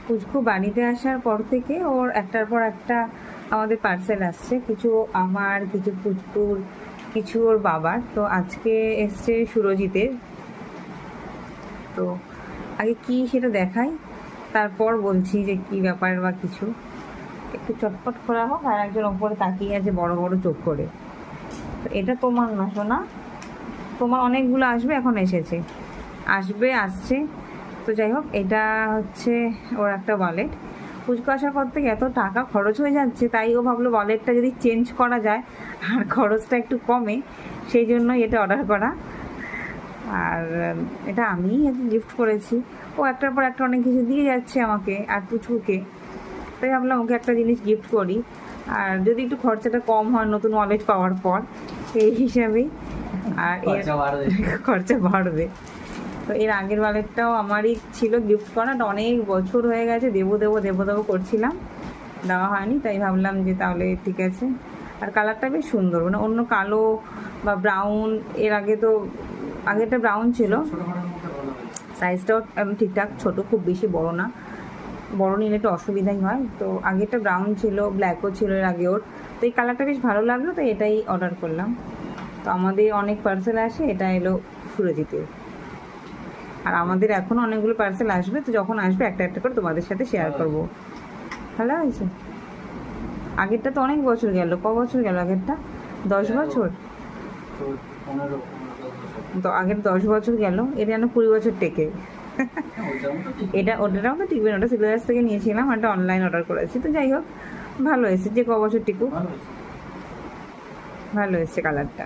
পুচকু বাড়িতে আসার পর থেকে ওর একটার পর একটা আমাদের পার্সেল আসছে, কিছু আমার, কিছু পুচকুর, কিছু ওর বাবার। তো আজকে এসছে সুরজিতের। তো আগে কি সেটা দেখাই, তারপর বলছি যে কি ব্যাপার বা কিছু। একটু চটপট করা হোক। আর একজন ওপরে তাকিয়ে আছে বড় বড় চোখ করে। তো এটা তোমার না শোনা, তোমার অনেকগুলো আসবে, এখন এসেছে, আসছে। তো যাই হোক, এটা হচ্ছে ওর একটা ওয়ালেট। পুচকু আসার পর থেকে এত টাকা খরচ হয়ে যাচ্ছে, তাই ও ভাবলো ওয়ালেটটা যদি চেঞ্জ করা যায় আর খরচটা একটু কমে, সেই জন্য এটা অর্ডার করা। আর এটা আমি গিফট করেছি। ও একটার পর একটা অনেক কিছু দিয়ে যাচ্ছে আমাকে আর পুচকুকে, তাই ভাবলাম ওকে একটা জিনিস গিফট করি। আর যদি একটু খরচাটা কম হয় নতুন ওয়ালেট পাওয়ার পর, এই হিসাবেই। আর এর খরচা বাড়বে। তো এর আগের ওয়ালেটটাও আমারই ছিল গিফট করা, অনেক বছর হয়ে গেছে, দেবো করছিলাম, দেওয়া হয়নি। তাই ভাবলাম যে তাহলে ঠিক আছে। আর কালারটা বেশ সুন্দর, মানে অন্য কালো বা ব্রাউন, এর আগে তো আগেরটা ব্রাউন ছিল, সাইজটাও ঠিকঠাক ছোট, খুব বেশি বড় না, বড় নিলে একটু অসুবিধাই হয়। তো আগেরটা ব্রাউন ছিল, ব্ল্যাকও ছিল এর আগে ওর। তো এই কালারটা বেশ ভালো লাগলো, তো এটাই অর্ডার করলাম। তো আমাদের অনেক পার্সেল আসে, এটা এলো সুরজিতের। আর আমাদের এখনও অনেকগুলো পার্সেল আসবে, তো যখন আসবে একটা একটা করে তোমাদের সাথে শেয়ার করব। ভালো হয়েছে। আগেরটা তো অনেক বছর গেল, ক বছর গেল আগেরটা? 10 বছর। তো আগের 10 বছর গেল, এটা যেন 20 বছর টেকে। ওটাও তো টিকবে না, ওটা সিলেবাস থেকে নিয়েছিলাম, একটা অনলাইন অর্ডার করেছি। তো যাই হোক, ভালো এসেছে, যে ক বছর টিকুক, ভালো এসেছে কালারটা।